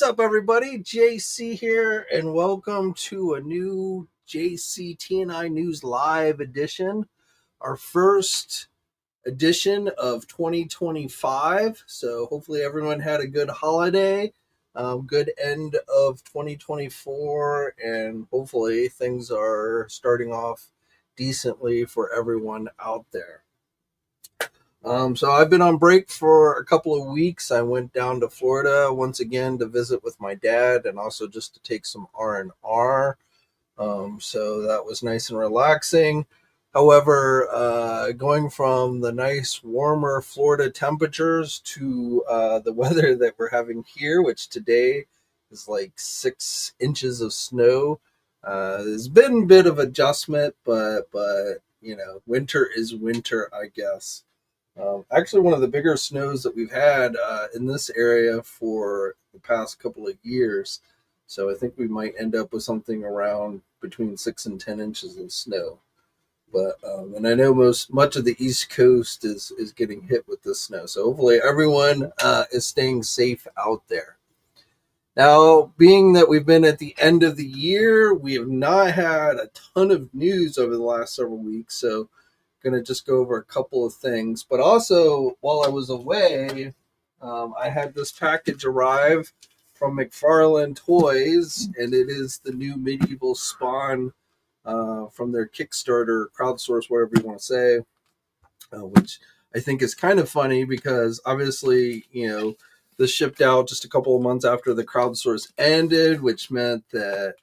What's up, everybody? JayC here, and welcome to a new JayC TNI News Live edition, our first edition of 2025. So hopefully everyone had a good holiday, good end of 2024, and hopefully things are starting off decently for everyone out there. So I've been on break for a couple of weeks. I went down to Florida once again to visit with my dad, and also just to take some R&R. So that was nice and relaxing. However, going from the nice warmer Florida temperatures to the weather that we're having here, which today is like 6 inches of snow, there's been a bit of adjustment, but winter is winter, I guess. Actually, one of the bigger snows that we've had in this area for the past couple of years. So I think we might end up with something around between 6 and 10 inches of snow. But and I know much of the East Coast is getting hit with this snow. So hopefully everyone is staying safe out there. Now, being that we've been at the end of the year, we have not had a ton of news over the last several weeks. So going to just go over a couple of things. But also, while I was away, I had this package arrive from McFarlane Toys, and it is the new medieval Spawn from their Kickstarter, crowdsource, whatever you want to say, which I think is kind of funny because obviously, this shipped out just a couple of months after the crowdsource ended, which meant that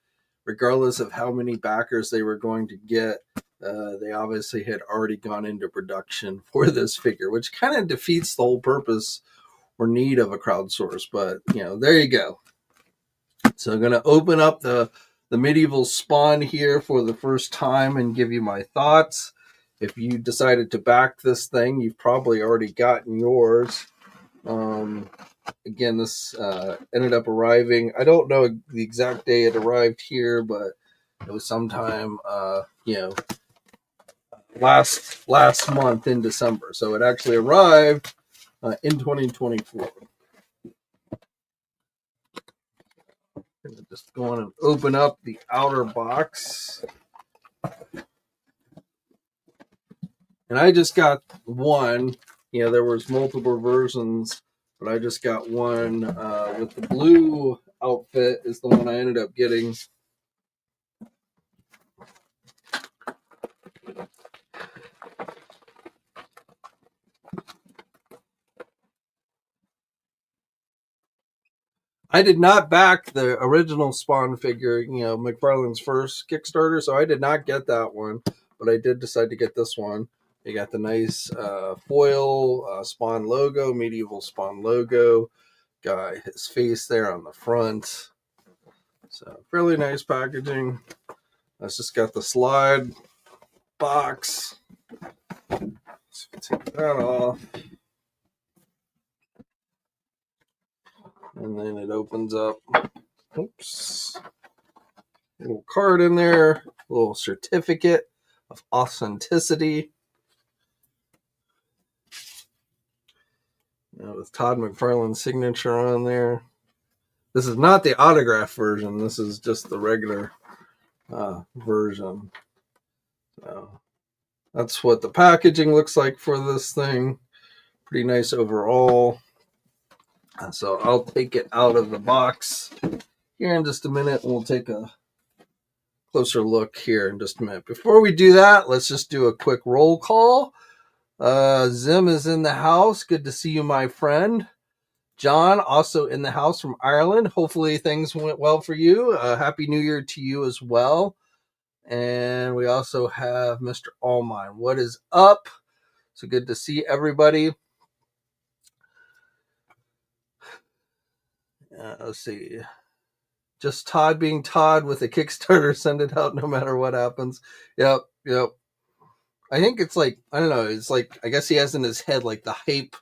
regardless of how many backers they were going to get, they obviously had already gone into production for this figure, which kind of defeats the whole purpose or need of a crowdsource. But, there you go. So I'm going to open up the medieval Spawn here for the first time and give you my thoughts. If you decided to back this thing, you've probably already gotten yours. Again, this ended up arriving. I don't know the exact day it arrived here, but it was sometime, last month in December. So it actually arrived in 2024. Just go on and open up the outer box. And I just got one. There was multiple versions, but I just got one with the blue outfit is the one I ended up getting. I did not back the original Spawn figure, McFarlane's first Kickstarter, so I did not get that one, but I did decide to get this one. You got the nice foil Spawn logo, medieval Spawn logo. Got his face there on the front. So fairly nice packaging. It's just got the slide box. Let's take that off. And then it opens up. Oops. A little card in there. A little certificate of authenticity. With Todd McFarlane's signature on there. This is not the autograph version. This is just the regular version. So that's what the packaging looks like for this thing. Pretty nice overall. So I'll take it out of the box here in just a minute, and we'll take a closer look here in just a minute. Before we do that, let's just do a quick roll call. Zim is in the house. Good to see you, my friend. John, also in the house from Ireland. Hopefully things went well for you. Happy New Year to you as well. And we also have Mr. Allmine. What is up? So good to see everybody. Let's see. Just Todd being Todd with a Kickstarter. Send it out no matter what happens. Yep. I think it's like, I don't know. It's like, I guess he has in his head like the hype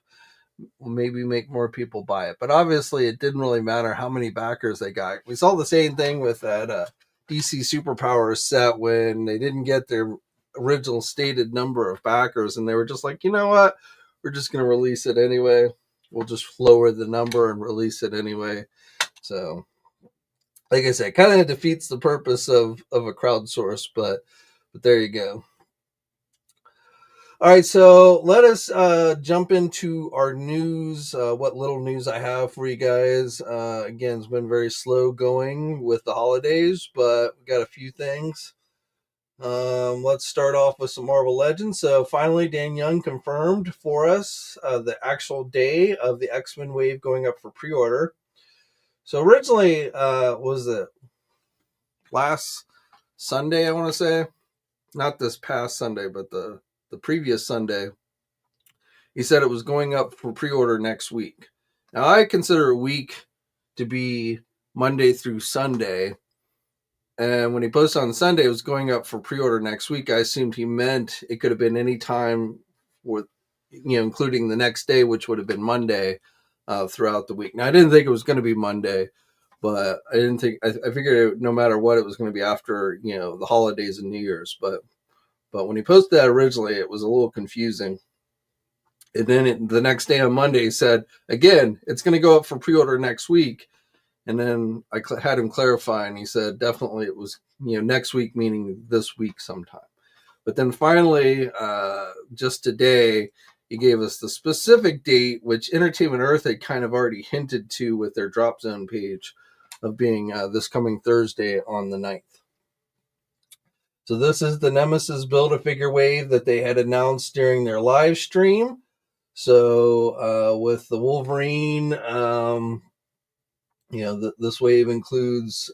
will maybe make more people buy it. But obviously it didn't really matter how many backers they got. We saw the same thing with that DC Superpowers set when they didn't get their original stated number of backers. And they were just like, you know what? We're just going to release it anyway. We'll just lower the number and release it anyway. So, like I said, kind of defeats the purpose of a crowdsource, but there you go. All right, so let us jump into our news. What little news I have for you guys. Again, it's been very slow going with the holidays, but we got a few things. Let's start off with some Marvel Legends. So finally, Dan Young confirmed for us the actual day of the X-Men wave going up for pre-order. So originally, was it last Sunday? I want to say, not this past Sunday, but the previous Sunday. He said it was going up for pre-order next week. Now I consider a week to be Monday through Sunday. And when he posted on Sunday, it was going up for pre-order next week. I assumed he meant it could have been any time with, including the next day, which would have been Monday, throughout the week. Now I didn't think it was going to be Monday, but I didn't think I figured no matter what, it was going to be after the holidays and New Year's. But when he posted that originally, it was a little confusing. And then the next day on Monday, he said again, it's going to go up for pre-order next week. And then I had him clarify, and he said definitely it was next week, meaning this week sometime. But then finally, just today, he gave us the specific date, which Entertainment Earth had kind of already hinted to with their Drop Zone page, of being this coming Thursday on the 9th. So this is the Nemesis Build-A-Figure wave that they had announced during their live stream. So with the Wolverine, this wave includes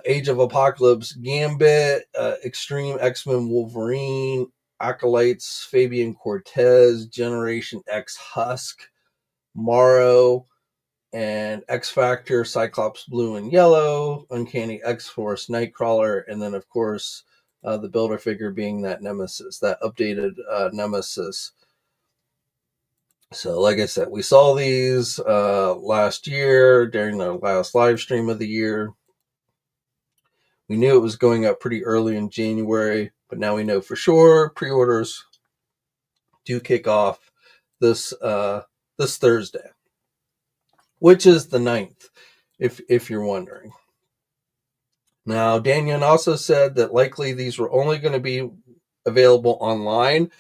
Age of Apocalypse Gambit, Extreme X-Men Wolverine, Acolytes Fabian Cortez, Generation X Husk, Morrow, and X Factor Cyclops Blue and Yellow, Uncanny X-Force Nightcrawler, and then of course the Build-A-Figure being that Nemesis, that updated Nemesis. So like I said, we saw these last year during the last live stream of the year. We knew it was going up pretty early in January, but now we know for sure pre-orders do kick off this Thursday, which is the 9th, if you're wondering. Now, Daniel also said that likely these were only going to be available online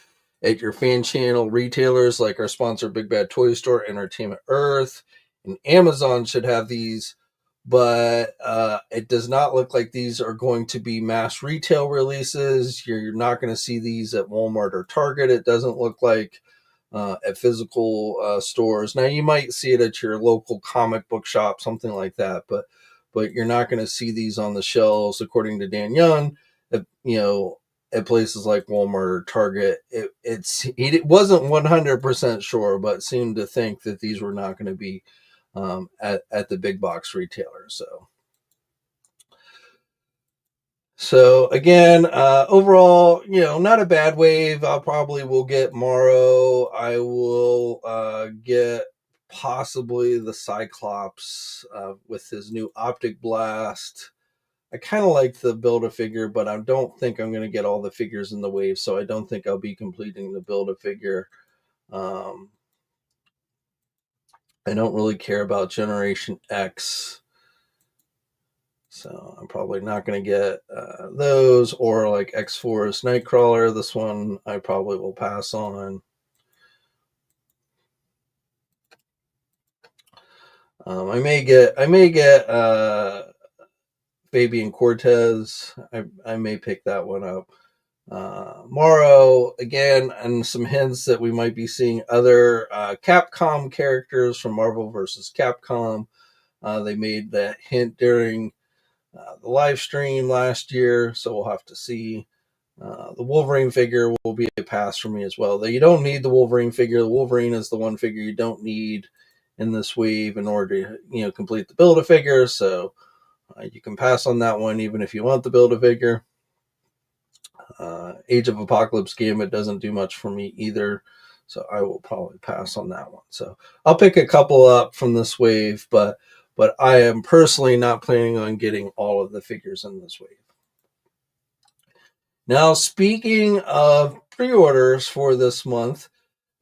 at your fan channel retailers like our sponsor Big Bad Toy Store, Entertainment Earth, and Amazon should have these, but it does not look like these are going to be mass retail releases. You're not going to see these at Walmart or Target. It doesn't look like at physical stores. Now you might see it at your local comic book shop, something like that, but you're not going to see these on the shelves, according to Dan Young, at places like Walmart or Target. He wasn't 100% sure, but seemed to think that these were not going to be at the big box retailers. So again, overall, not a bad wave. I probably will get Morrow. I will get possibly the Cyclops with his new optic blast. I kind of like the Build-A-Figure, but I don't think I'm going to get all the figures in the wave, so I don't think I'll be completing the Build-A-Figure. I don't really care about Generation X, so I'm probably not going to get those, or like X-Force Nightcrawler. This one I probably will pass on. I may get Fabian Cortez. I may pick that one up. Morrow again, and some hints that we might be seeing other Capcom characters from Marvel vs. Capcom. They made that hint during the live stream last year, so we'll have to see. The Wolverine figure will be a pass for me as well. Though you don't need the Wolverine figure. The Wolverine is the one figure you don't need in this wave in order to complete the Build-A-Figure. So you can pass on that one even if you want the Build-A-Figure. Age of Apocalypse Gambit doesn't do much for me either, so I will probably pass on that one. So I'll pick a couple up from this wave, but I am personally not planning on getting all of the figures in this wave. Now, speaking of pre-orders for this month,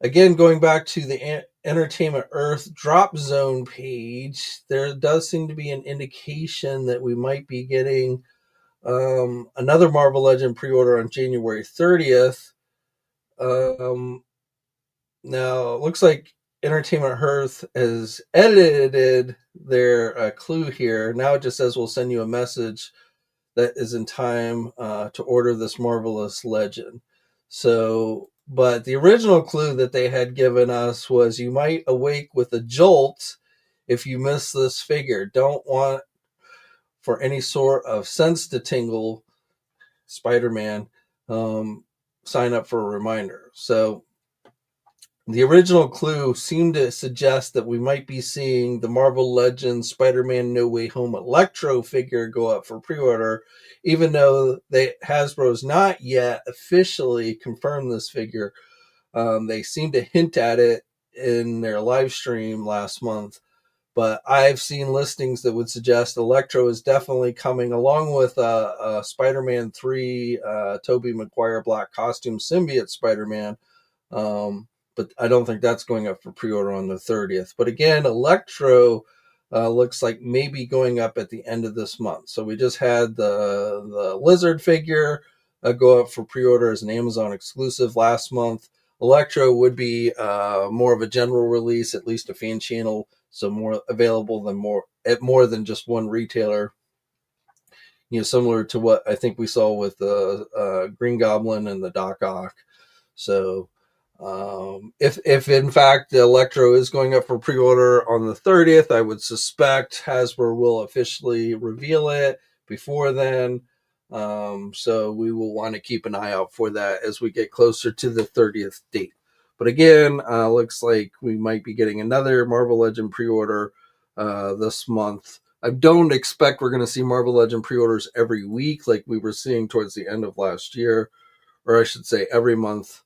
again, going back to the Entertainment Earth Drop Zone page, there does seem to be an indication that we might be getting another Marvel Legend pre-order on January 30th. Um, Now, it looks like Entertainment Earth has edited their clue here. Now it just says we'll send you a message that is in time to order this marvelous legend. So, but the original clue that they had given us was you might awake with a jolt if you miss this figure. Don't want for any sort of sense to tingle, Spider-Man. Sign up for a reminder. So the original clue seemed to suggest that we might be seeing the Marvel Legends Spider-Man No Way Home Electro figure go up for pre-order, even though Hasbro's not yet officially confirmed this figure. They seem to hint at it in their live stream last month, but I've seen listings that would suggest Electro is definitely coming, along with Spider-Man 3, Tobey Maguire black costume symbiote Spider-Man. But I don't think that's going up for pre-order on the 30th. But again, Electro looks like maybe going up at the end of this month. So we just had the Lizard figure go up for pre-order as an Amazon exclusive last month. Electro would be more of a general release, at least a fan channel, so more available than more than just one retailer. Similar to what I think we saw with the Green Goblin and the Doc Ock. So if in fact the Electro is going up for pre-order on the 30th, I would suspect Hasbro will officially reveal it before then. So we will want to keep an eye out for that as we get closer to the 30th date. But again, looks like we might be getting another Marvel Legend pre-order this month. I don't expect we're going to see Marvel Legend pre-orders every week like we were seeing towards the end of last year, or I should say every month.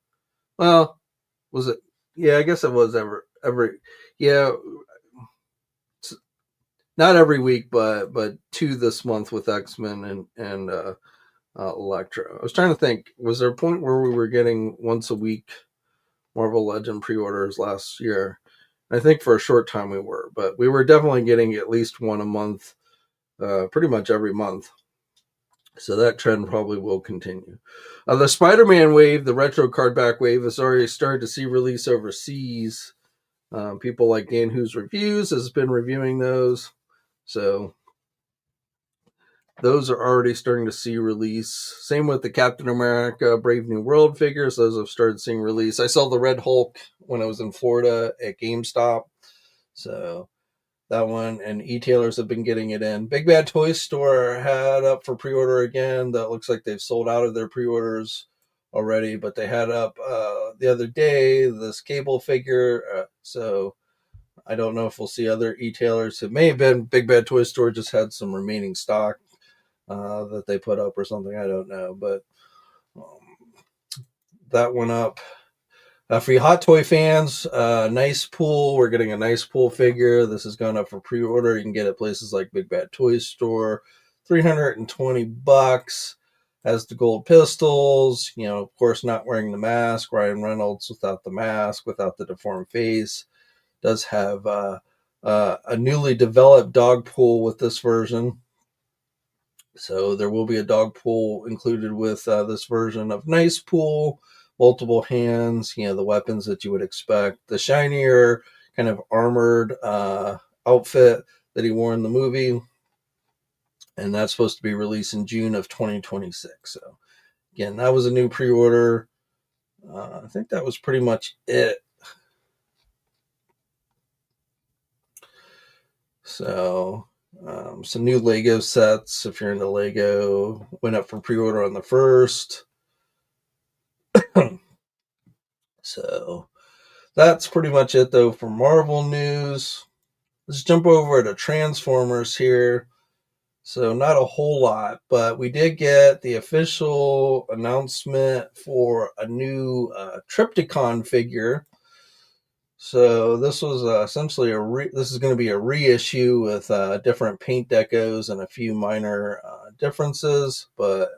Well, was it? Yeah, I guess it was every. Yeah, not every week, but two this month with X-Men and Electro. I was trying to think. Was there a point where we were getting once a week Marvel Legend pre-orders last year? I think for a short time we were, but we were definitely getting at least one a month, pretty much every month. So that trend probably will continue. The Spider-Man wave, the retro card back wave, has already started to see release overseas. People like Dan Who's Reviews has been reviewing those. So those are already starting to see release. Same with the Captain America Brave New World figures. Those have started seeing release. I saw the Red Hulk when I was in Florida at GameStop. So that one, and e-tailers have been getting it in. Big Bad Toy Store had up for pre-order again. That looks like they've sold out of their pre-orders already, but they had up the other day this Cable figure. So I don't know if we'll see other e-tailers. It may have been Big Bad Toy Store just had some remaining stock that they put up or something. I don't know, but that went up. For you Hot Toy fans, Nice Pool. We're getting a Nice Pool figure. This has gone up for pre-order. You can get it at places like Big Bad Toy Store. $320. Has the gold pistols. Of course, not wearing the mask. Ryan Reynolds without the mask, without the deformed face. Does have a newly developed dog pool with this version. So there will be a dog pool included with this version of Nice Pool. Multiple hands, the weapons that you would expect. The shinier kind of armored outfit that he wore in the movie. And that's supposed to be released in June of 2026. So again, that was a new pre-order. I think that was pretty much it. So some new Lego sets, if you're into Lego, went up for pre-order on the 1st. So that's pretty much it, though, for Marvel news. Let's jump over to Transformers here. So not a whole lot, but we did get the official announcement for a new Trypticon figure. So this was essentially this is going to be a reissue with different paint decos and a few minor differences. But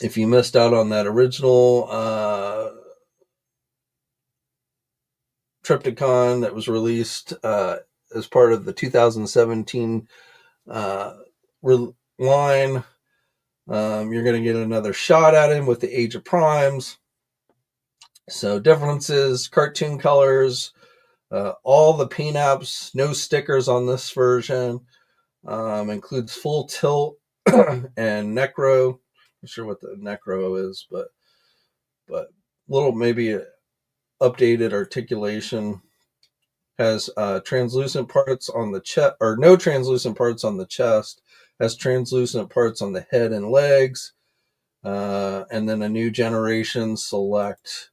if you missed out on that original Trypticon that was released as part of the 2017 line. You're going to get another shot at him with the Age of Primes. So differences, cartoon colors, all the paint apps, no stickers on this version. Includes full tilt and necro. Not sure what the necro is, but little maybe updated articulation. Has translucent parts on the chest, or no translucent parts on the chest. Has translucent parts on the head and legs, and then a new generation select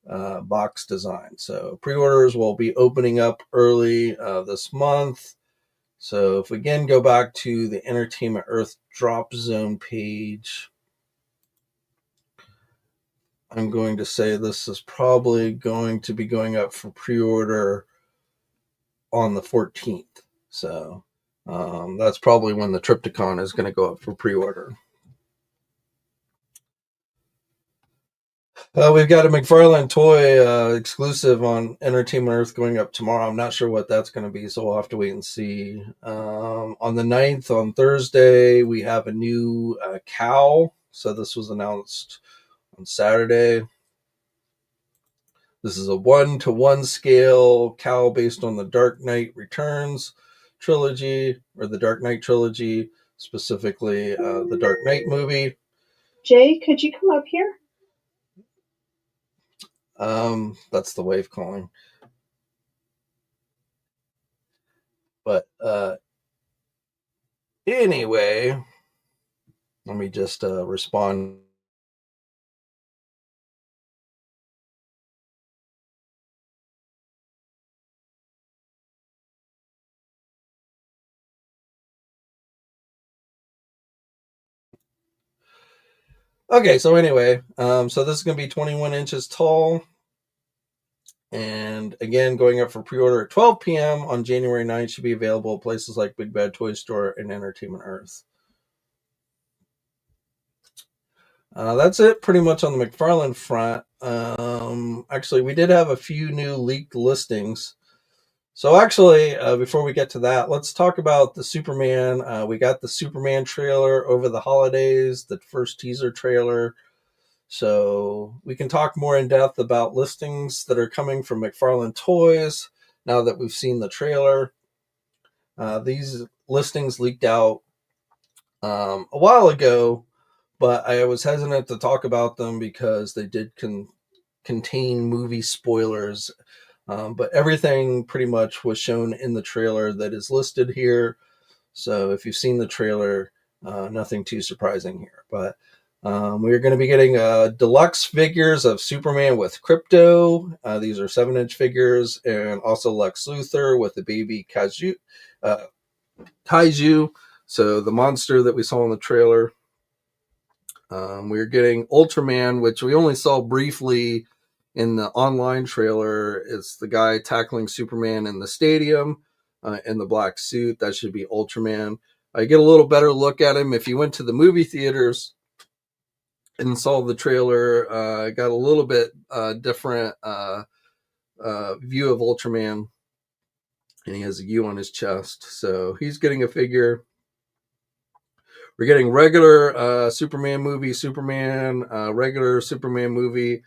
box design. So pre-orders will be opening up early this month. So if we again go back to the Entertainment Earth drop zone page, I'm going to say this is probably going to be going up for pre-order on the 14th. So that's probably when the Trypticon is going to go up for pre-order. We've got a McFarlane toy exclusive on Entertainment Earth going up tomorrow. I'm not sure what that's going to be, so we'll have to wait and see. On the 9th, on Thursday, we have a new cow. So this was announced on Saturday. This is a 1-to-1 scale cow based on the Dark Knight Returns trilogy, or the Dark Knight trilogy, specifically the Dark Knight movie. Jay, could you come up here? That's the wave calling. But anyway, let me just respond. Okay, so anyway, so this is going to be 21 inches tall. And again, going up for pre-order at 12 p.m. on January 9th. Should be available at places like Big Bad Toy Store and Entertainment Earth. That's it pretty much on the McFarlane front. Actually, we did have a few new leaked listings. So actually, before we get to that, let's talk about the Superman. We got the Superman trailer over the holidays, the first teaser trailer. So we can talk more in depth about listings that are coming from McFarlane Toys now that we've seen the trailer. These listings leaked out a while ago, but I was hesitant to talk about them because they did contain movie spoilers. But everything pretty much was shown in the trailer that is listed here. So if you've seen the trailer, nothing too surprising here. But we're going to be getting deluxe figures of Superman with Crypto. These are 7-inch figures, and also Lex Luthor with the baby Kaiju. So the monster that we saw in the trailer. We're getting Ultraman, which we only saw briefly in the online trailer. It's the guy tackling Superman in the stadium in the black suit. That should be Ultraman. I get a little better look at him. If you went to the movie theaters and saw the trailer, I got a little bit different view of Ultraman. And he has a U on his chest. So he's getting a figure. We're getting regular Superman movie, regular Superman movie,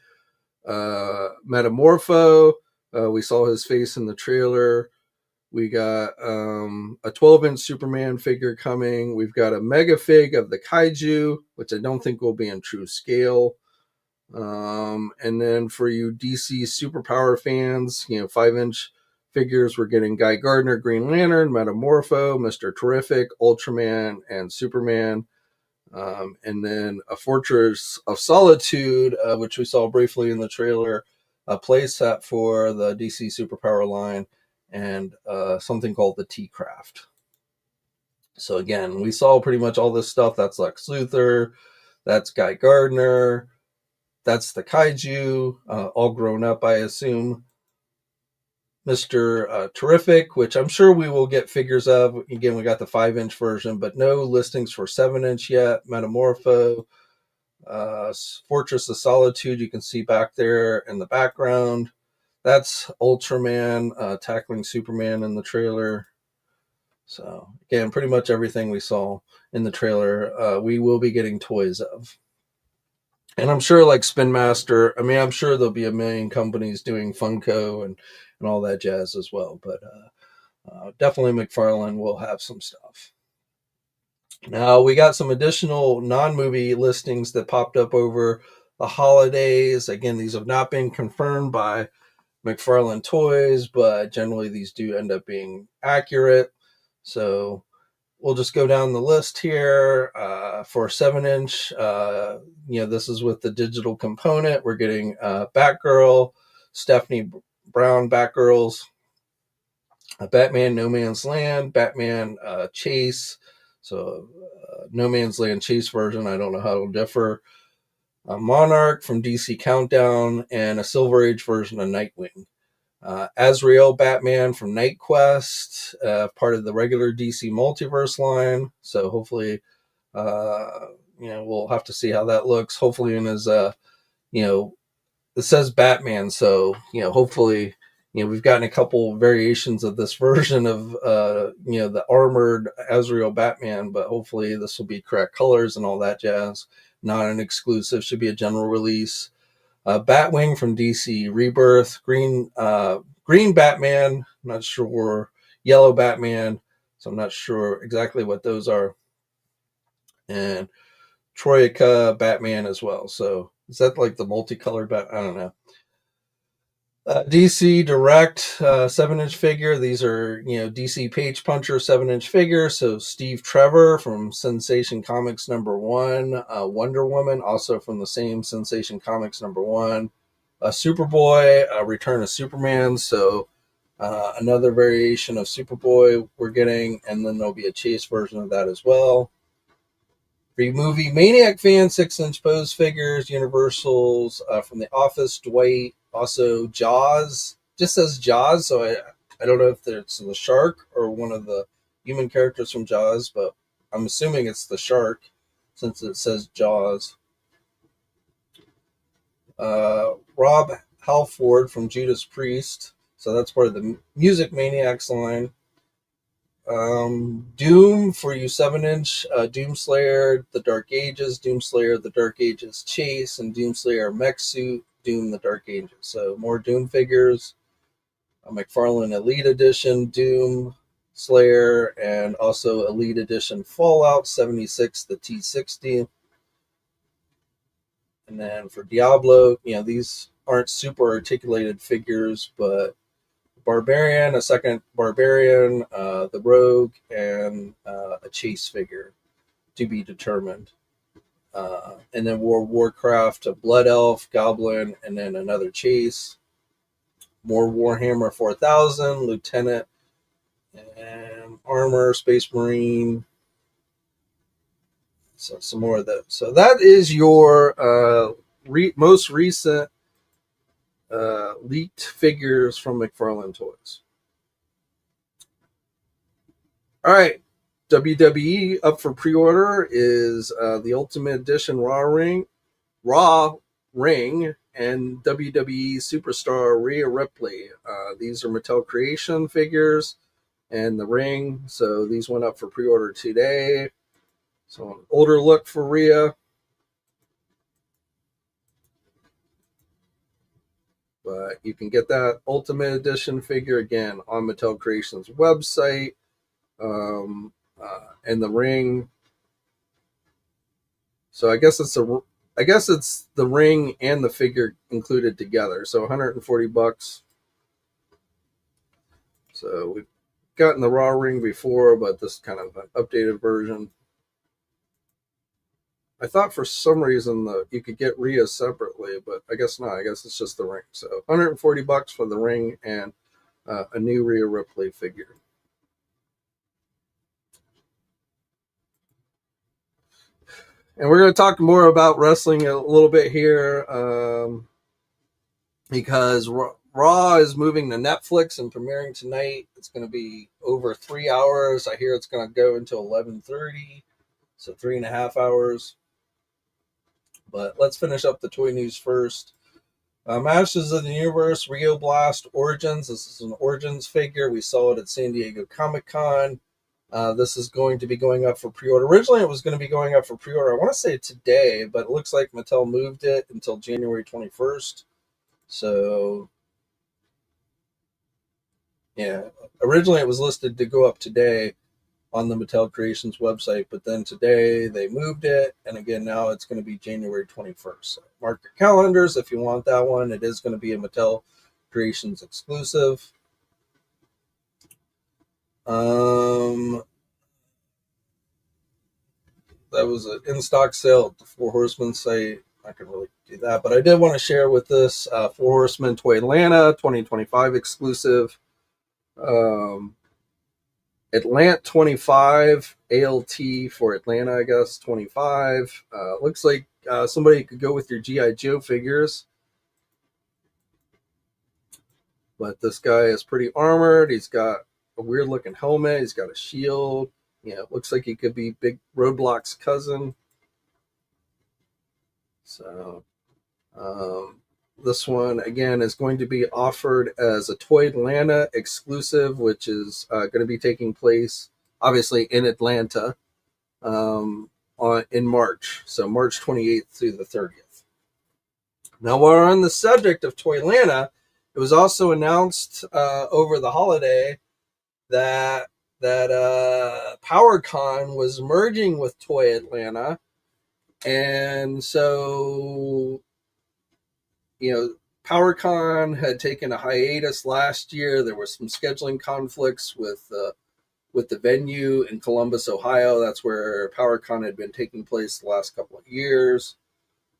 Metamorpho. We saw his face in the trailer. We got a 12-inch Superman figure coming. We've got a mega fig of the Kaiju, which I don't think will be in true scale. And then for you DC superpower fans, 5-inch figures, we're getting Guy Gardner, Green Lantern, Metamorpho, Mr. Terrific, Ultraman, and Superman. And then a Fortress of Solitude, which we saw briefly in the trailer, a play set for the DC superpower line, and something called the T-Craft. So again, we saw pretty much all this stuff. That's Lex Luthor, that's Guy Gardner, that's the Kaiju, all grown up, I assume. Mr. Terrific, which I'm sure we will get figures of. Again, we got the 5-inch version, but no listings for 7-inch yet. Metamorpho, Fortress of Solitude, you can see back there in the background. that's Ultraman tackling Superman in the trailer. So again, pretty much everything we saw in the trailer, we will be getting toys of. And I'm sure, like Spin Master, I mean, I'm sure there'll be a million companies doing Funko and all that jazz as well. But definitely McFarlane will have some stuff. Now, we got some additional non-movie listings that popped up over the holidays. Again, these have not been confirmed by McFarlane Toys, but generally these do end up being accurate. So we'll just go down the list here. For 7-inch, this is with the digital component. We're getting Batgirl, Stephanie Brown Batgirls, Batman No Man's Land, Batman Chase. So No Man's Land Chase version, I don't know how it'll differ. Monarch from DC Countdown, and a Silver Age version of Nightwing. Azrael Batman from Night Quest, part of the regular DC multiverse line. So hopefully, we'll have to see how that looks. Hopefully in his, it says Batman. So, hopefully, we've gotten a couple variations of this version of, the armored Azrael Batman, but hopefully this will be correct colors and all that jazz. Not an exclusive, should be a general release. Batwing from DC Rebirth, green Batman, I'm not sure, yellow Batman, so I'm not sure exactly what those are, and Troika Batman as well. So is that like the multicolored I don't know. DC Direct 7-inch figure. These are, DC Page Puncher 7-inch figure. So Steve Trevor from Sensation Comics #1, Wonder Woman also from the same Sensation Comics #1, Superboy, Return of Superman. So another variation of Superboy we're getting, and then there'll be a Chase version of that as well. Free movie Maniac fan 6-inch pose figures, Universals from The Office, Dwight, also Jaws. Just says Jaws, so I don't know if it's the shark or one of the human characters from Jaws, but I'm assuming it's the shark since it says Jaws. Rob Halford from Judas Priest, so that's part of the Music Maniacs line. Doom for you 7-inch, Doomslayer, The Dark Ages, Doomslayer, The Dark Ages Chase, and Doomslayer Mech Suit, Doom, The Dark Ages. So more Doom figures. McFarlane Elite Edition, Doom Slayer, and also Elite Edition Fallout 76, the T60. And then for Diablo, these aren't super articulated figures, but Barbarian, a second Barbarian, the Rogue, and a Chase figure to be determined. And then World of Warcraft, a Blood Elf, Goblin, and then another Chase. More Warhammer 4000, Lieutenant, and Armor, Space Marine. So some more of that. So that is your most recent leaked figures from McFarlane Toys. All right, WWE up for pre-order is the Ultimate Edition Raw Ring, and WWE Superstar Rhea Ripley. These are Mattel Creation figures, and the ring. So these went up for pre-order today. So an older look for Rhea. But you can get that Ultimate Edition figure again on Mattel Creations website. And the ring. So I guess it's the ring and the figure included together. So $140. So we've gotten the raw ring before, but this is kind of an updated version. I thought for some reason you could get Rhea separately, but I guess not. I guess it's just the ring. So $140 for the ring and a new Rhea Ripley figure. And we're going to talk more about wrestling a little bit here because Raw is moving to Netflix and premiering tonight. It's going to be over 3 hours. I hear it's going to go until 11:30, so 3.5 hours. But let's finish up the toy news first. Masters of the Universe, Rio Blast Origins. This is an Origins figure. We saw it at San Diego Comic-Con. This is going to be going up for pre-order. Originally, it was going to be going up for pre-order, I want to say today, but it looks like Mattel moved it until January 21st. So, yeah. Originally, it was listed to go up today on the Mattel Creations website, but then today they moved it, and again now it's going to be January 21st. So mark your calendars if you want that one. It is going to be a Mattel Creations exclusive. That was an in-stock sale at the Four Horsemen site. I can really do that, but I did want to share with this Four Horsemen Toy Atlanta 2025 exclusive. Atlanta 25, ALT for Atlanta, I guess, 25. Looks like somebody could go with your G.I. Joe figures. But this guy is pretty armored. He's got a weird looking helmet. He's got a shield. Yeah, it looks like he could be Big Roadblock's cousin. So, this one, again, is going to be offered as a Toy Atlanta exclusive, which is going to be taking place, obviously, in Atlanta in March. So March 28th through the 30th. Now, while we're on the subject of Toy Atlanta, it was also announced over the holiday that PowerCon was merging with Toy Atlanta. And so, PowerCon had taken a hiatus last year. There were some scheduling conflicts with the venue in Columbus, Ohio. That's where PowerCon had been taking place the last couple of years.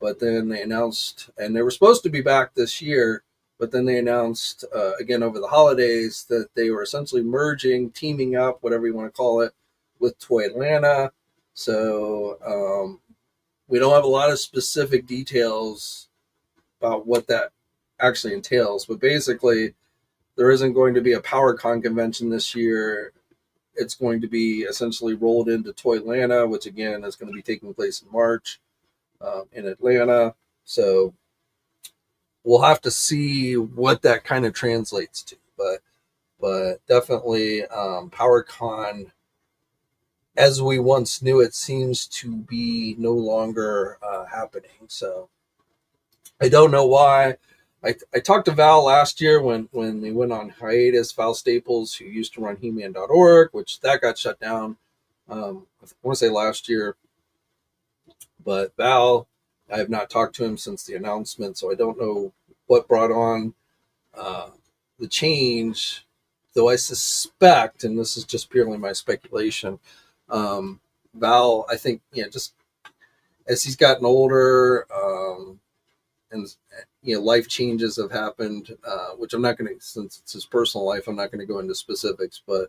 But then they announced, and they were supposed to be back this year, but then they announced again over the holidays that they were essentially merging, teaming up, whatever you want to call it, with Toy Atlanta. So we don't have a lot of specific details about what that actually entails, but basically there isn't going to be a PowerCon convention this year. It's going to be essentially rolled into Toy Atlanta, which again is going to be taking place in March in Atlanta. So we'll have to see what that kind of translates to, but definitely PowerCon as we once knew it seems to be no longer happening. So I don't know why. I talked to Val last year when they went on hiatus, Val Staples, who used to run He-Man.org, which that got shut down, I want to say last year. But Val, I have not talked to him since the announcement, so I don't know what brought on the change, though I suspect, and this is just purely my speculation, Val, I think, just as he's gotten older, and life changes have happened, which I'm not going to, since it's his personal life, I'm not going to go into specifics, but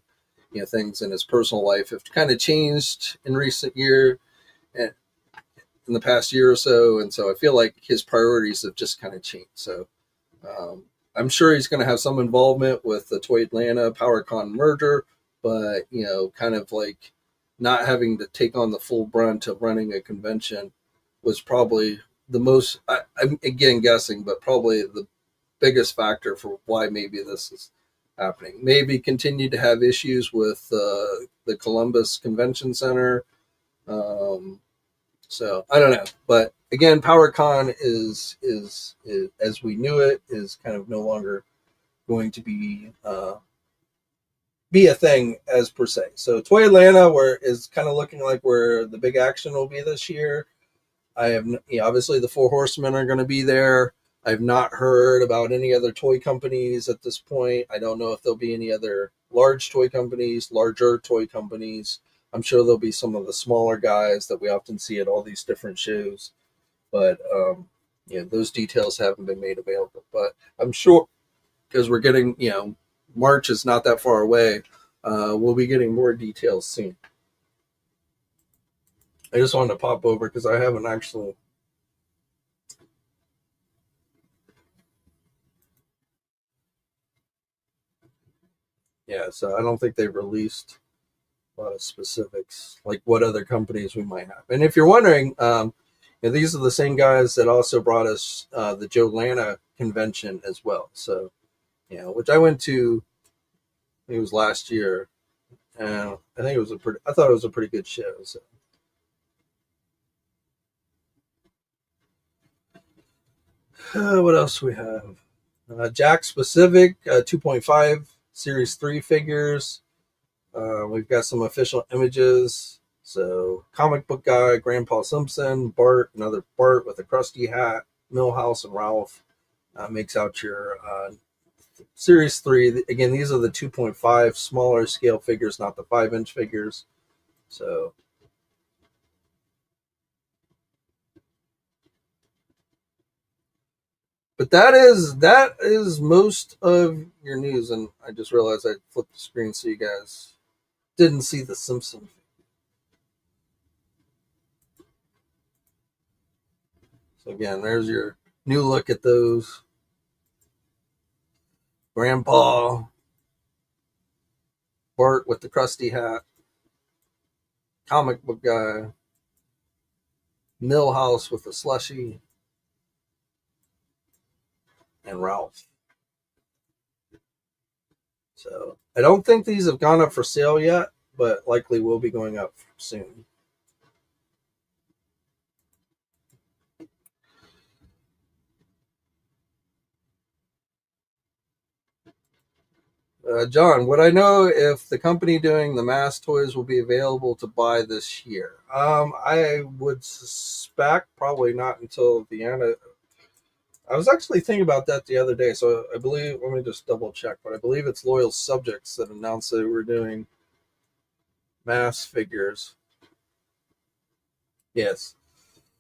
things in his personal life have kind of changed in recent year, and in the past year or so, and so I feel like his priorities have just kind of changed. So I'm sure he's going to have some involvement with the Toy Atlanta PowerCon merger, but kind of like not having to take on the full brunt of running a convention was probably the most, I'm again guessing, but probably the biggest factor for why maybe this is happening. Maybe continue to have issues with the Columbus Convention Center. So I don't know, but again, PowerCon is as we knew it is kind of no longer going to be a thing as per se. So Toy Atlanta is kind of looking like where the big action will be this year. I have obviously the Four Horsemen are going to be there. I've not heard about any other toy companies at this point. I don't know if there'll be any other larger toy companies. I'm sure there'll be some of the smaller guys that we often see at all these different shows, but those details haven't been made available. But I'm sure, because we're getting, March is not that far away, we'll be getting more details soon. I just wanted to pop over because I haven't actually. Yeah, so I don't think they've released a lot of specifics, like what other companies we might have. And if you're wondering, these are the same guys that also brought us the Joe Lana convention as well. So, which I went to, I think it was last year, and I thought it was a pretty good show. So, what else we have? Jack Specific 2.5 Series 3 figures. We've got some official images. So, comic book guy, Grandpa Simpson, Bart, another Bart with a crusty hat, Millhouse, and Ralph makes out your Series 3. Again, these are the 2.5 smaller scale figures, not the 5-inch figures. So, but that is most of your news. And I just realized I flipped the screen so you guys didn't see the Simpsons. So again, there's your new look at those. Grandpa, Bart with the crusty hat, comic book guy, Millhouse with the slushy, and Ralph. So I don't think these have gone up for sale yet, but likely will be going up soon. John, would I know if the company doing the M.A.S.K toys will be available to buy this year? I would suspect probably not until the end. I was actually thinking about that the other day, so I believe, let me just double check, but I believe it's Loyal Subjects that announced that we're doing M.A.S.K figures. Yes.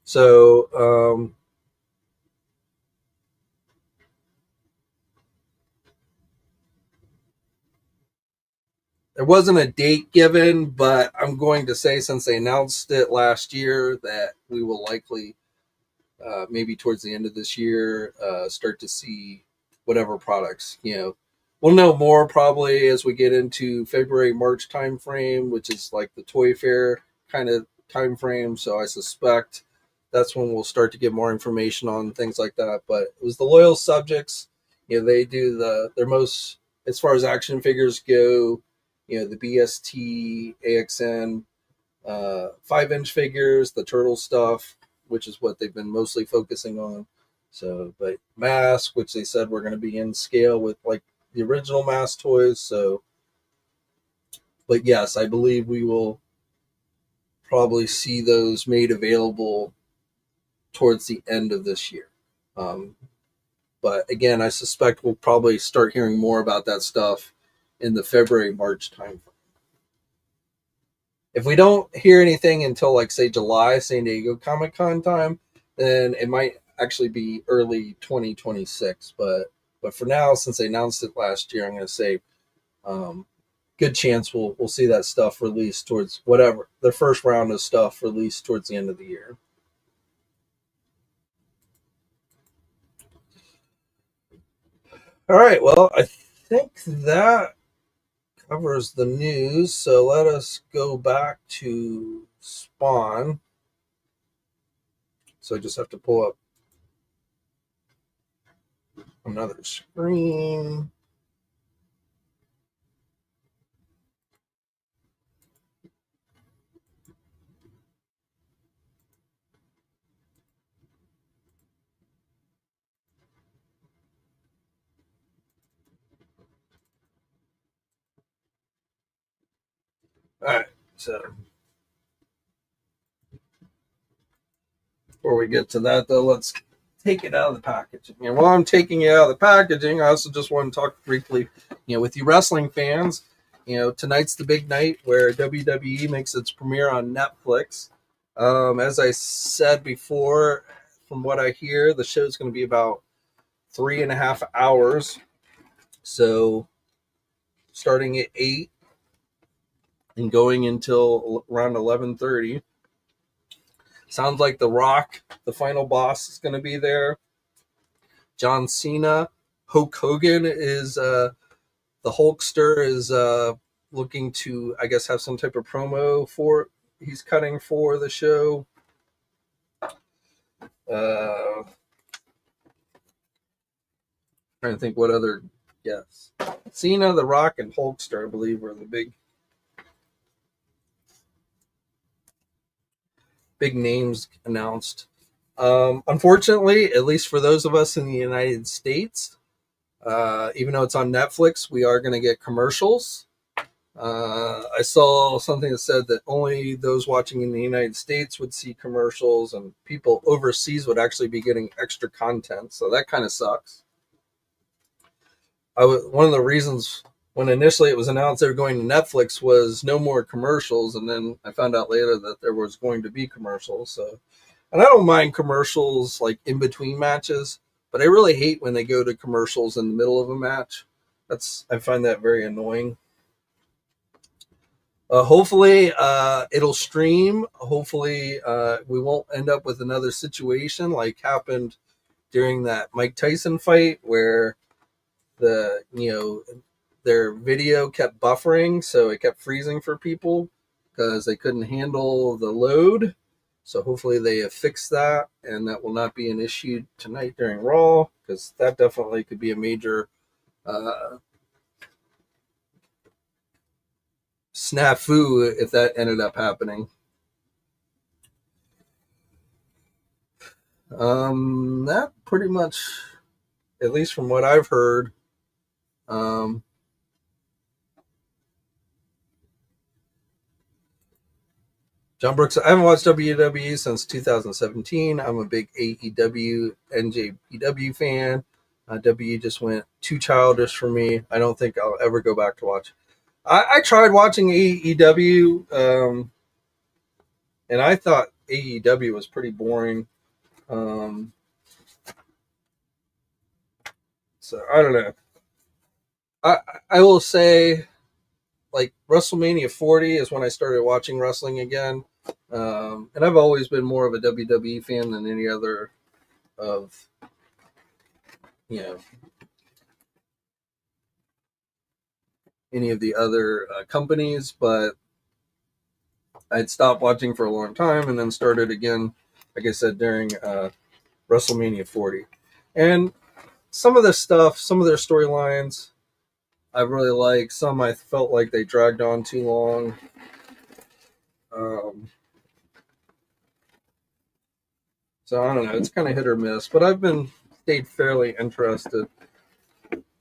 So, there wasn't a date given, but I'm going to say since they announced it last year that we will likely, maybe towards the end of this year, start to see whatever products. We'll know more probably as we get into February, March timeframe, which is like the Toy Fair kind of timeframe. So I suspect that's when we'll start to get more information on things like that. But it was the Loyal Subjects. They do their most, as far as action figures go, the BST, AXN, 5-inch figures, the turtle stuff, which is what they've been mostly focusing on. So, but M.A.S.K, which they said we're going to be in scale with like the original M.A.S.K toys. So, but yes, I believe we will probably see those made available towards the end of this year. But again, I suspect we'll probably start hearing more about that stuff in the February, March timeframe. If we don't hear anything until like say July, San Diego Comic Con time, then it might actually be early 2026. But for now, since they announced it last year, I'm going to say good chance we'll see that stuff released towards whatever the first round of stuff released towards the end of the year. All right, well, I think that covers the news. So let us go back to Spawn. So I just have to pull up another screen. All right, so before we get to that, though, let's take it out of the packaging. And while I'm taking it out of the packaging, I also just want to talk briefly, with you wrestling fans. Tonight's the big night where WWE makes its premiere on Netflix. As I said before, from what I hear, the show's going to be about 3.5 hours. So starting at 8 and going until around 11:30. Sounds like The Rock, the final boss, is going to be there. John Cena, Hulk Hogan is the Hulkster is looking to, I guess, have some type of promo for he's cutting for the show. Uh, Trying to think what other guests. Cena, The Rock, and Hulkster, I believe, were the big names announced. Unfortunately, at least for those of us in the United States, even though it's on Netflix, we are going to get commercials. I saw something that said that only those watching in the United States would see commercials, and people overseas would actually be getting extra content. So that kind of sucks. One of the reasons when initially it was announced they were going to Netflix was no more commercials, and then I found out later that there was going to be commercials. So, and I don't mind commercials like in between matches, but I really hate when they go to commercials in the middle of a match. I find that very annoying. Hopefully, it'll stream. Hopefully, we won't end up with another situation like happened during that Mike Tyson fight where their video kept buffering, so it kept freezing for people because they couldn't handle the load. So hopefully they have fixed that, and that will not be an issue tonight during Raw, because that definitely could be a major snafu if that ended up happening. That pretty much, at least from what I've heard. John Brooks, I haven't watched WWE since 2017. I'm a big AEW and JPW fan. W just went too childish for me. I don't think I'll ever go back to watch. I tried watching AEW, and I thought AEW was pretty boring. So I don't know. I will say, like, WrestleMania 40 is when I started watching wrestling again. And I've always been more of a WWE fan than any other of, you know, any of the other companies, but I'd stopped watching for a long time and then started again, like I said, during WrestleMania 40. And some of this stuff, some of their storylines, I really like. Some I felt like they dragged on too long. So I don't know. It's kind of hit or miss, but I've been stayed fairly interested.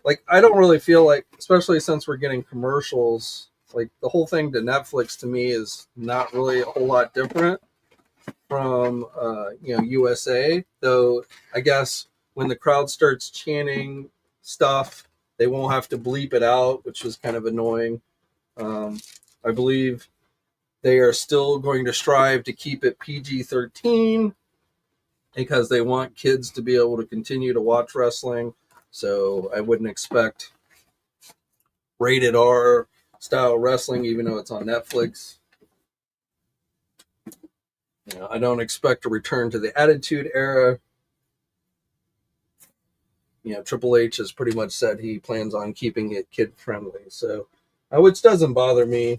Like, I don't really feel like, especially since we're getting commercials, like the whole thing to Netflix to me is not really a whole lot different from USA. Though I guess when the crowd starts chanting stuff, they won't have to bleep it out, which is kind of annoying. I believe they are still going to strive to keep it PG-13 because they want kids to be able to continue to watch wrestling. So I wouldn't expect rated R style wrestling, even though it's on Netflix. I don't expect a return to the Attitude Era. Triple H has pretty much said he plans on keeping it kid friendly, so which doesn't bother me.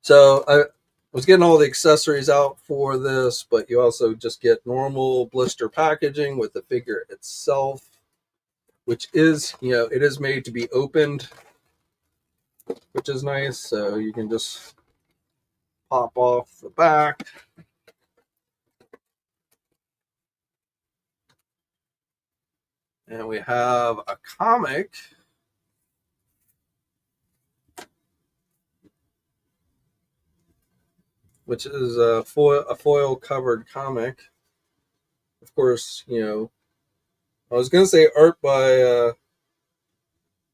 So I was getting all the accessories out for this, but you also just get normal blister packaging with the figure itself, which is, it is made to be opened, which is nice. So you can just pop off the back. And we have a comic. Which is a foil covered comic. Of course, I was going to say art by,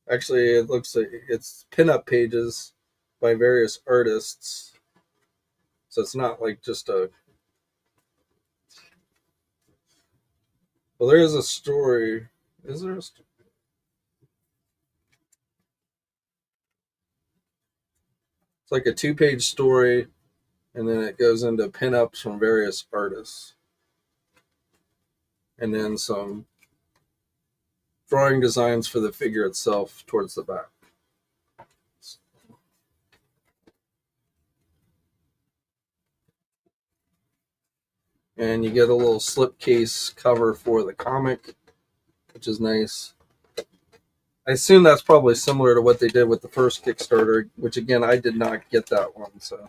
actually, it looks like it's pinup pages by various artists. So it's not like just a. Well, there is a story. Is there a story? It's like a 2-page story, and then it goes into pinups from various artists. And then some drawing designs for the figure itself towards the back. And you get a little slipcase cover for the comic. which is nice. I assume that's probably similar to what they did with the first Kickstarter, which again, I did not get that one. So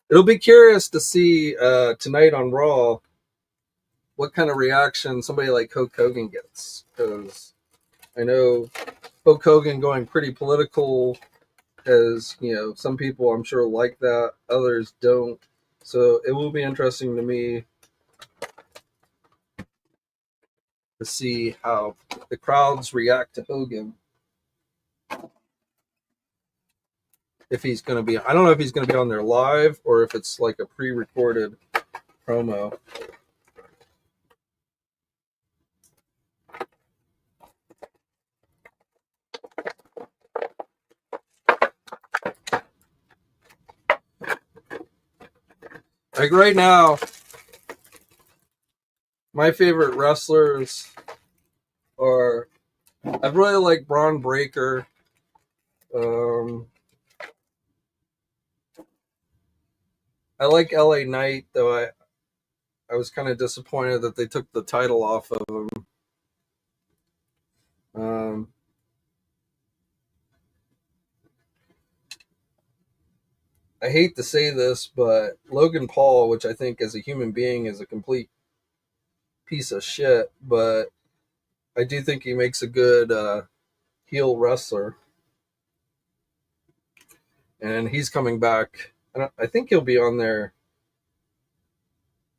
it'll be curious to see tonight on Raw what kind of reaction somebody like Hulk Hogan gets, because I know Hulk Hogan going pretty political, as some people I'm sure like that, others don't. So it will be interesting to me to see how the crowds react to Hogan. If he's going to be, I don't know if he's going to be on there live or if it's like a pre-recorded promo. Like right now, my favorite wrestlers are, I really like Braun Breaker. I like LA Knight, though I was kind of disappointed that they took the title off of him. I hate to say this, but Logan Paul, which I think as a human being is a complete piece of shit, but I do think he makes a good heel wrestler. And he's coming back. I think he'll be on there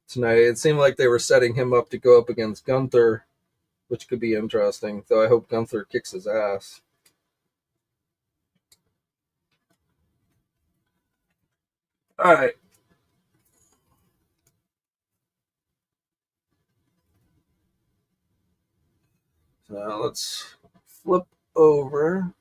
tonight. It seemed like they were setting him up to go up against Gunther, which could be interesting, though I hope Gunther kicks his ass. All right. So let's flip over.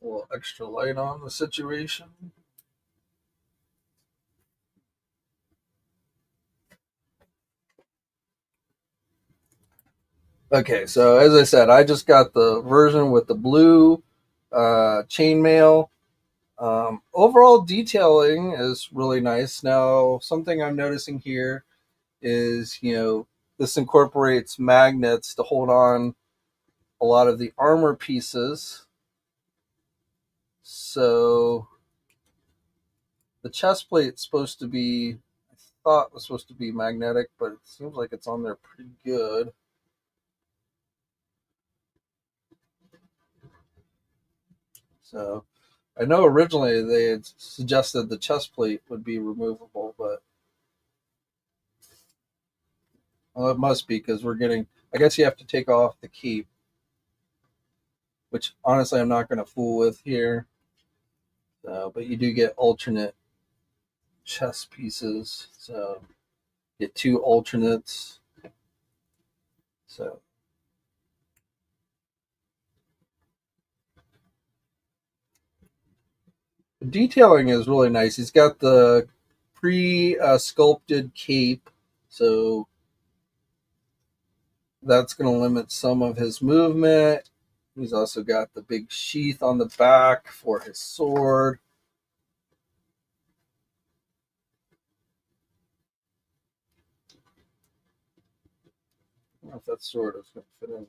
A little extra light on the situation. Okay, so as I said, I just got the version with the blue chainmail. Overall detailing is really nice. Now, something I'm noticing here is, this incorporates magnets to hold on a lot of the armor pieces. So the chest plate's supposed to be, I thought was supposed to be magnetic, but it seems like it's on there pretty good. So I know originally they had suggested the chest plate would be removable, but well, it must be because we're getting, I guess you have to take off the cape, which honestly I'm not going to fool with here. But you do get alternate chest pieces. So get two alternates. So the detailing is really nice. He's got the pre-sculpted cape, so that's going to limit some of his movement. He's also got the big sheath on the back for his sword. I don't know if that sword is going to fit in.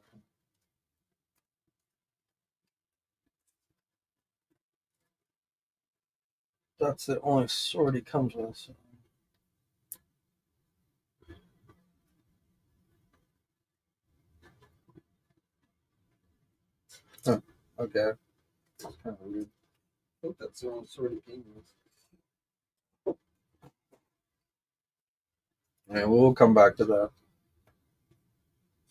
That's the only sword he comes with. So. Huh. Okay. That's kind of weird. I think that's the only sword he came with. Yeah, we'll come back to that.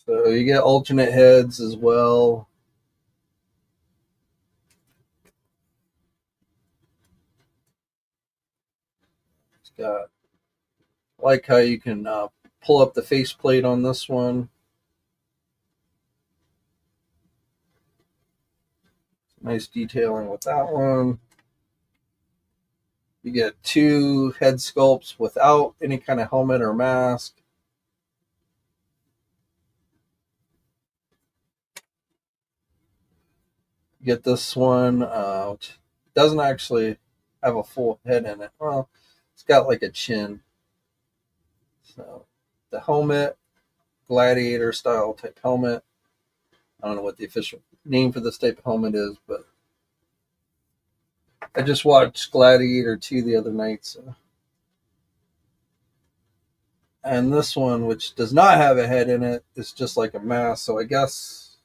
So you get alternate heads as well. It's got, I like how you can pull up the faceplate on this one. Nice detailing with that one. You get 2 head sculpts without any kind of helmet or mask. You get this one, which doesn't actually have a full head in it. Well, it's got like a chin. So the helmet, gladiator style type helmet. I don't know what the official name for this type of helmet is, but I just watched Gladiator 2 the other night. So. And this one, which does not have a head in it, is just like a mask. So I guess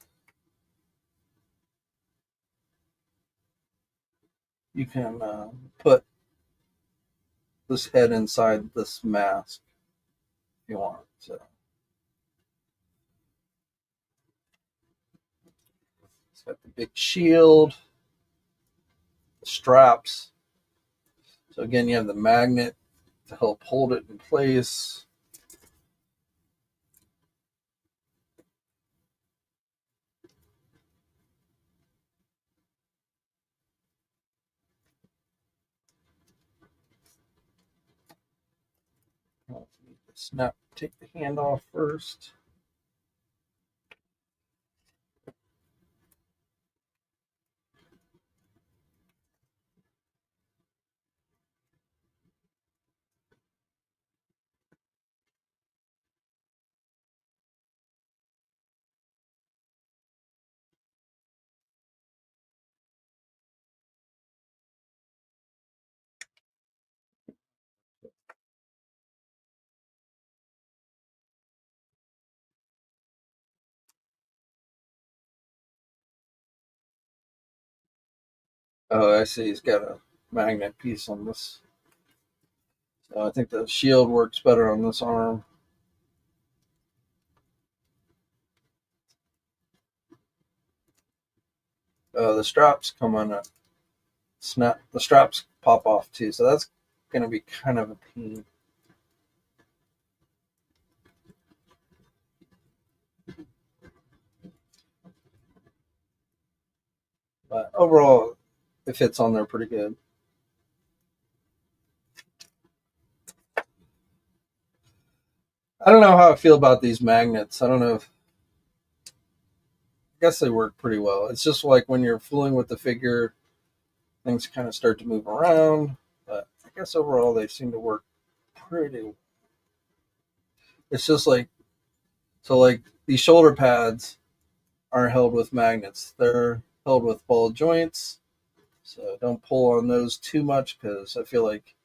you can put this head inside this mask if you want. So it's got the big shield, the straps. So again, you have the magnet to help hold it in place. Snap, take the hand off first. Oh, I see. He's got a magnet piece on this. So I think the shield works better on this arm. The straps come on a snap. The straps pop off too, so that's going to be kind of a pain. But overall, it fits on there pretty good. I don't know how I feel about these magnets. I don't know if I guess they work pretty well. It's just like when you're fooling with the figure, things kind of start to move around. But I guess overall they seem to work pretty well. It's just like like these shoulder pads aren't held with magnets. They're held with ball joints. So don't pull on those too much because I feel like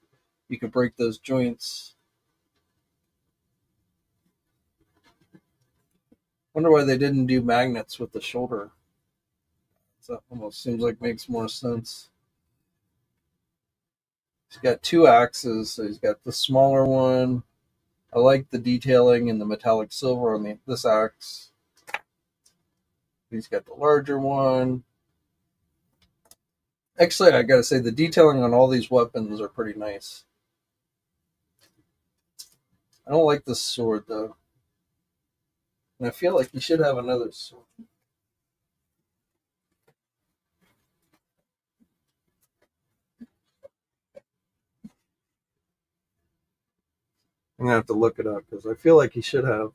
you could break those joints. Wonder why they didn't do magnets with the shoulder. That almost seems like makes more sense. He's got 2 axes, so he's got the smaller one. I like the detailing in the metallic silver on this axe. He's got the larger one. Actually, I gotta say the detailing on all these weapons are pretty nice. I don't like this sword though, and I feel like he should have another sword. I'm gonna have to look it up because I feel like he should have.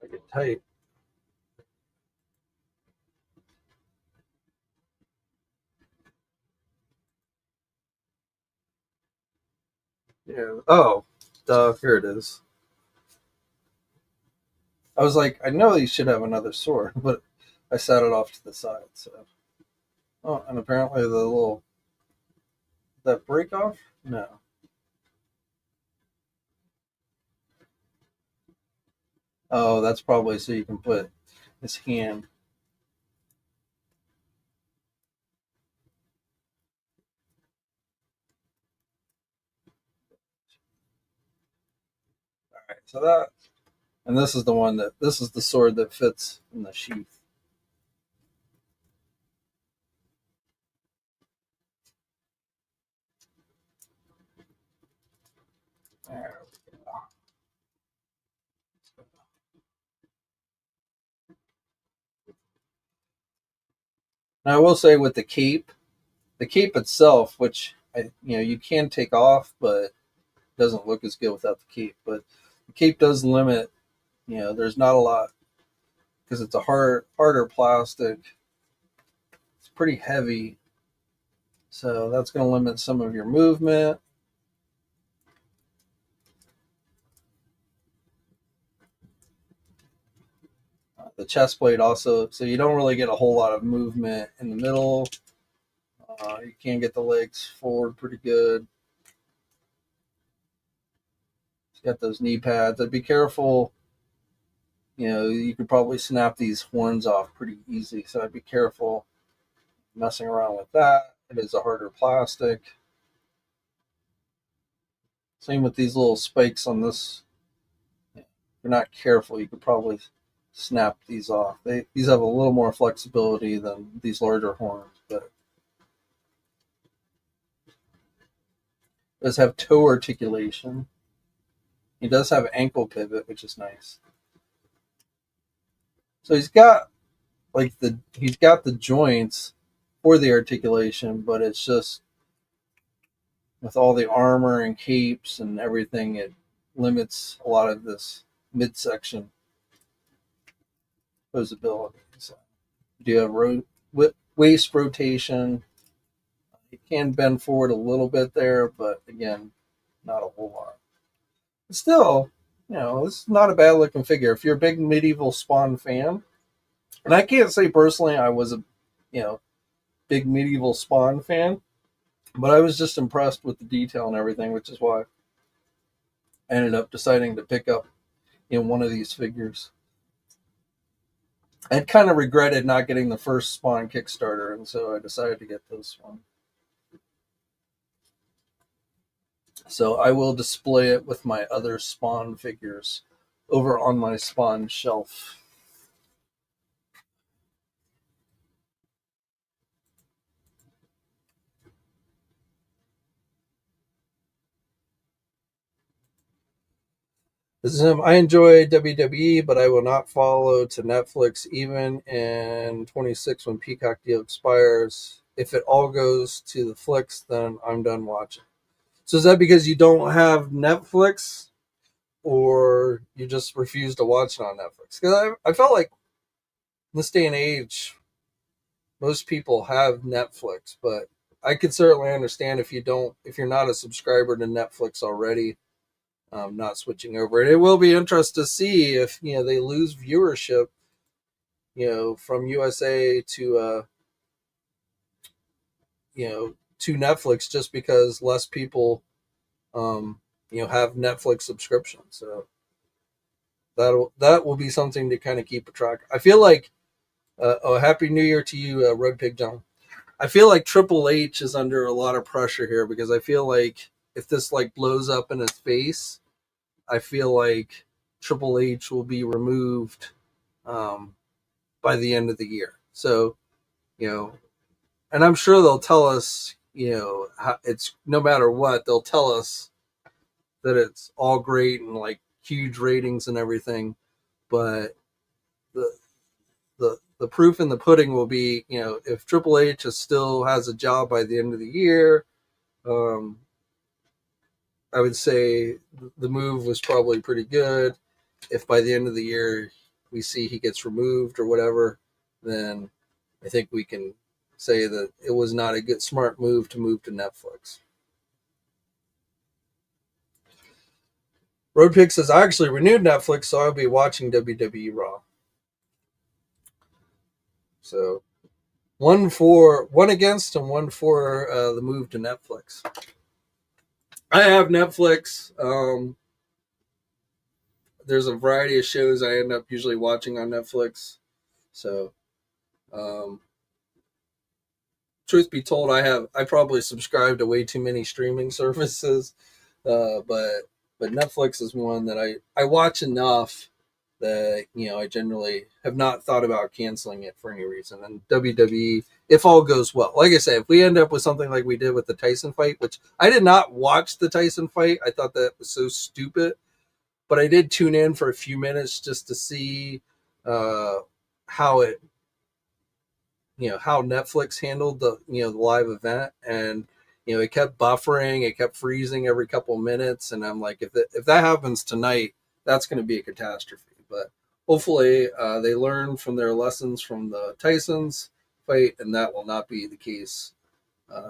Like it tight. Yeah. Oh, here it is. I was like, I know he should have another sword, but I set it off to the side. So, oh, and apparently the little that break off. No. Oh, that's probably so you can put his hand. All right, so that, and this is the one that this is the sword that fits in the sheath. There we go. Now I will say with the cape itself, which you can take off, but it doesn't look as good without the cape. But the cape does limit. There's not a lot because it's a harder plastic. It's pretty heavy, so that's going to limit some of your movement. The chest plate also, so you don't really get a whole lot of movement in the middle. You can get the legs forward pretty good. It's got those knee pads. I'd be careful. You could probably snap these horns off pretty easy, so I'd be careful messing around with that. It is a harder plastic. Same with these little spikes on this. If you're not careful, you could probably snap these off. These have a little more flexibility than these larger horns, but it does have toe articulation. He does have ankle pivot, which is nice. So he's got the joints for the articulation, but it's just with all the armor and capes and everything, it limits a lot of this midsection posability. So you do have waist rotation. It can bend forward a little bit there, but again, not a whole lot. But still, it's not a bad looking figure. If you're a big medieval Spawn fan, and I can't say personally I was a big medieval Spawn fan, but I was just impressed with the detail and everything, which is why I ended up deciding to pick up one of these figures. I'd kind of regretted not getting the first Spawn Kickstarter, and so I decided to get this one. So I will display it with my other Spawn figures over on my Spawn shelf. I enjoy WWE, but I will not follow to Netflix even in 26 when Peacock deal expires. If it all goes to the flicks, then I'm done watching. So is that because you don't have Netflix, or you just refuse to watch it on Netflix? Because I felt like in this day and age, most people have Netflix, but I could certainly understand if you're not a subscriber to Netflix already, not switching over. And it will be interesting to see if they lose viewership, from USA to Netflix just because less people, have Netflix subscriptions. So that will be something to kind of keep a track. I feel like, Happy New Year to you, Red Pig John. I feel like Triple H is under a lot of pressure here because I feel like if this blows up in his face, I feel like Triple H will be removed by the end of the year. So, and I'm sure they'll tell us, it's no matter what, they'll tell us that it's all great and huge ratings and everything. But the proof in the pudding will be, if Triple H still has a job by the end of the year, I would say the move was probably pretty good. If by the end of the year we see he gets removed or whatever, then I think we can say that it was not a good, smart move to move to Netflix. Roadpig says, I actually renewed Netflix, so I'll be watching WWE Raw. So one against and one for the move to Netflix. I have Netflix. There's a variety of shows I end up usually watching on Netflix. So, truth be told, I probably subscribe to way too many streaming services, but Netflix is one that I watch enough that I generally have not thought about canceling it for any reason. And WWE, if all goes well, like I said, if we end up with something like we did with the Tyson fight, which I did not watch the Tyson fight, I thought that was so stupid, but I did tune in for a few minutes just to see how it how Netflix handled the live event, and it kept buffering, it kept freezing every couple of minutes, and I'm like, if that happens tonight, that's going to be a catastrophe. But hopefully they learn from their lessons from the Tyson's fight, and that will not be the case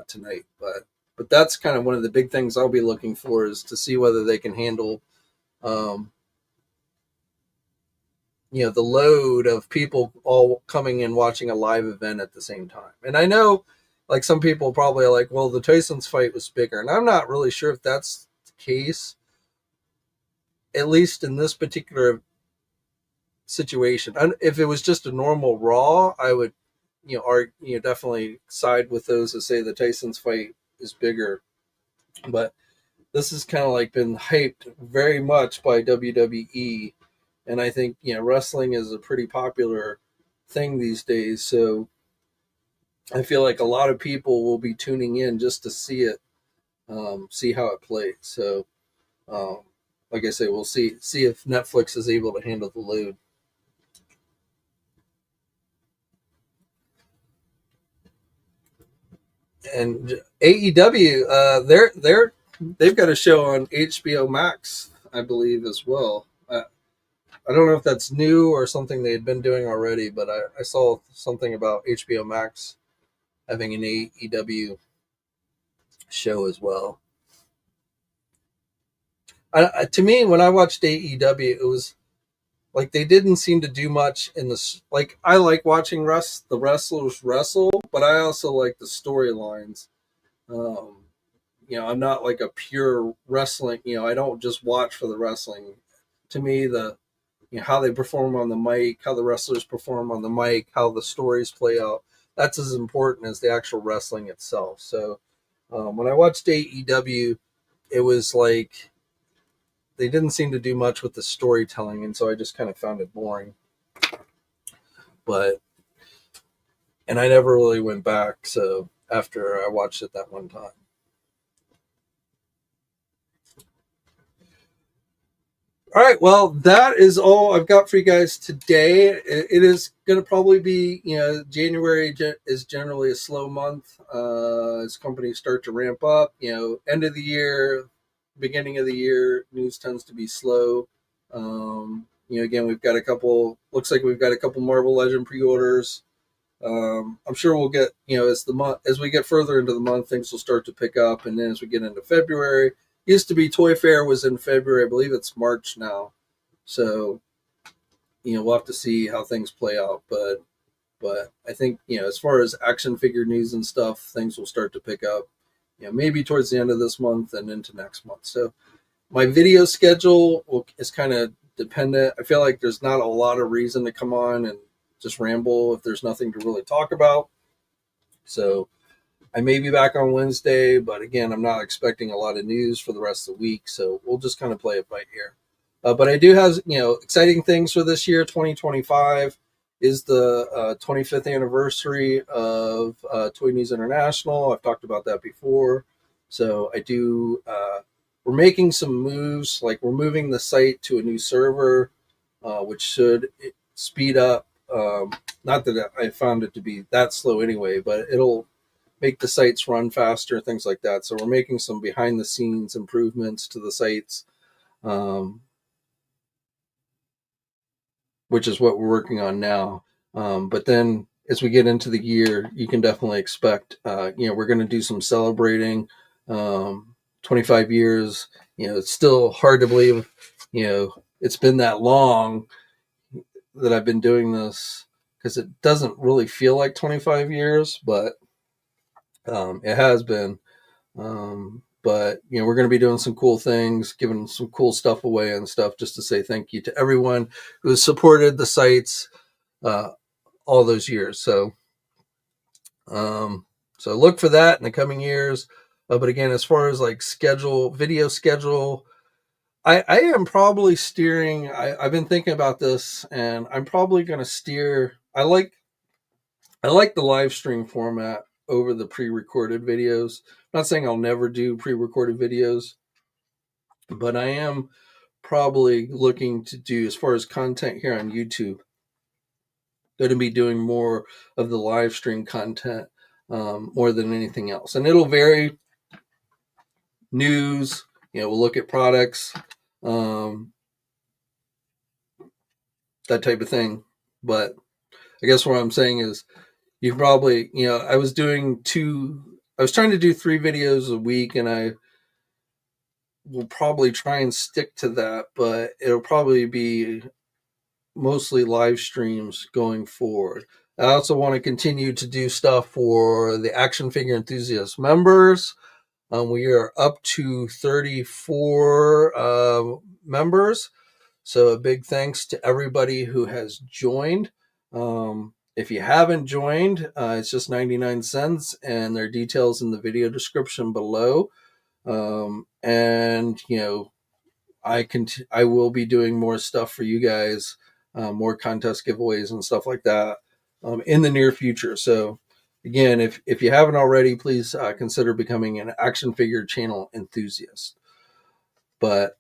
tonight. But that's kind of one of the big things I'll be looking for, is to see whether they can handle the load of people all coming and watching a live event at the same time. And I know, like, some people probably are like, well, the Tyson's fight was bigger, and I'm not really sure if that's the case, at least in this particular situation. If it was just a normal Raw, I would definitely side with those that say the Tyson's fight is bigger. But this has kind of like been hyped very much by WWE, and I think wrestling is a pretty popular thing these days. So I feel like a lot of people will be tuning in just to see it, see how it plays. So, like I say, we'll see if Netflix is able to handle the load. And AEW, they've got a show on HBO Max, I believe, as well. I don't know if that's new or something they had been doing already, but I saw something about HBO Max having an AEW show as well. To me, when I watched AEW, it was like they didn't seem to do much in this. Like, I like watching the wrestlers wrestle, but I also like the storylines. I'm not like a pure wrestling. I don't just watch for the wrestling. To me, how they perform on the mic, how the wrestlers perform on the mic, how the stories play out, that's as important as the actual wrestling itself. So when I watched AEW, it was like they didn't seem to do much with the storytelling, and so I just kind of found it boring. And I never really went back, so after I watched it that one time. All right, well, that is all I've got for you guys today. It is going to probably be, January is generally a slow month as companies start to ramp up. End of the year, beginning of the year, news tends to be slow. Again, looks like we've got a couple Marvel Legend pre-orders. I'm sure we'll get, as we get further into the month, things will start to pick up. And then as we get into February, used to be Toy Fair was in February. I believe it's March now. So, we'll have to see how things play out. But I think, as far as action figure news and stuff, things will start to pick up, maybe towards the end of this month and into next month. So my video schedule is kind of dependent. I feel like there's not a lot of reason to come on and just ramble if there's nothing to really talk about. So I may be back on Wednesday, but again, I'm not expecting a lot of news for the rest of the week, so we'll just kind of play it by ear. But I do have, exciting things for this year. 2025 is the 25th anniversary of Toy News International. I've talked about that before. So I do, we're making some moves, like we're moving the site to a new server, which should speed up. Not that I found it to be that slow anyway, but it'll make the sites run faster, things like that. So we're making some behind the scenes improvements to the sites, which is what we're working on now. But then as we get into the year, you can definitely expect, we're going to do some celebrating. 25 years, it's still hard to believe, it's been that long that I've been doing this. because it doesn't really feel like 25 years, but it has been. But we're going to be doing some cool things, giving some cool stuff away and stuff, just to say thank you to everyone who has supported the sites all those years. So look for that in the coming years. But again, as far as like video schedule, I am probably steering. I've been thinking about this, and I'm probably going to steer. I like the live stream format over the pre-recorded videos. I'm not saying I'll never do pre-recorded videos, but I am probably looking to do, as far as content here on YouTube, going to be doing more of the live stream content more than anything else. And it'll vary. News, we'll look at products, that type of thing. But I guess what I'm saying is, you probably, I was trying to do 3 videos a week, and I will probably try and stick to that, but it'll probably be mostly live streams going forward. I also want to continue to do stuff for the Action Figure Enthusiast members. We are up to 34 members. So a big thanks to everybody who has joined. If you haven't joined, it's just 99 cents, and there are details in the video description below. And I will be doing more stuff for you guys, more contest giveaways and stuff like that in the near future. So again, if you haven't already, please consider becoming an action figure channel enthusiast. But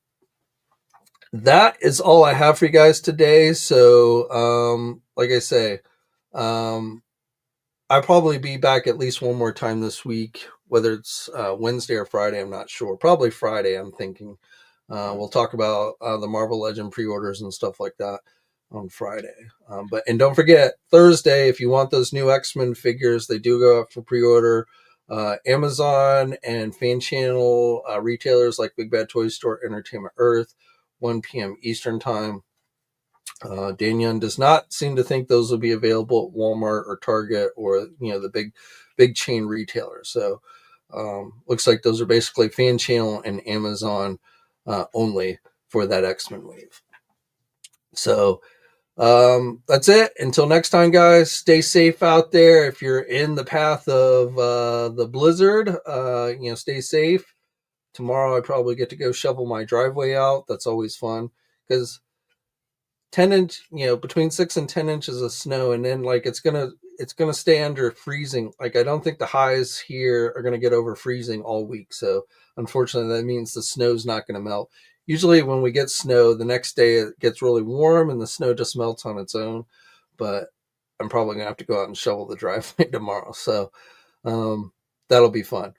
that is all I have for you guys today. So like I say, I'll probably be back at least one more time this week, whether it's Wednesday or Friday, I'm not sure. Probably Friday, I'm thinking. We'll talk about the Marvel Legend pre-orders and stuff like that on Friday. And don't forget, Thursday, if you want those new X-Men figures, they do go up for pre-order. Amazon and fan channel retailers like Big Bad Toy Store, Entertainment Earth, 1 p.m. Eastern Time. Dan Young does not seem to think those will be available at Walmart or Target or the big chain retailers. So looks like those are basically fan channel and Amazon only for that X-Men wave. So that's it. Until next time, guys, stay safe out there. If you're in the path of the blizzard, stay safe. Tomorrow I probably get to go shovel my driveway out. That's always fun, because 10 inch, between 6 and 10 inches of snow, and then like it's gonna stay under freezing. Like, I don't think the highs here are gonna get over freezing all week. So unfortunately, that means the snow's not gonna melt. Usually when we get snow, the next day it gets really warm and the snow just melts on its own. But I'm probably gonna have to go out and shovel the driveway tomorrow. So that'll be fun.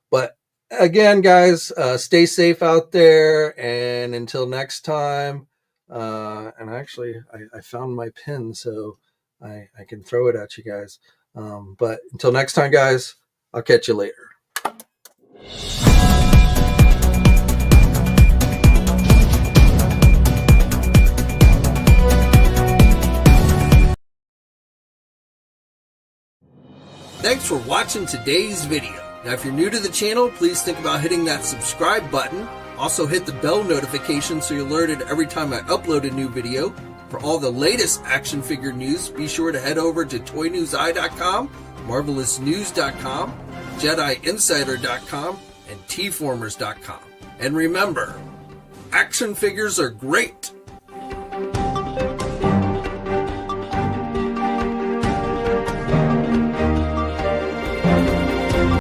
But again, guys, stay safe out there, and until next time. And actually, I found my pin, so I can throw it at you guys. But until next time, guys, I'll catch you later. Thanks for watching today's video. Now, if you're new to the channel, please think about hitting that subscribe button. Also hit the bell notification so you're alerted every time I upload a new video. For all the latest action figure news, be sure to head over to toynewseye.com, marvelousnews.com, jediinsider.com, and tformers.com. And remember, action figures are great,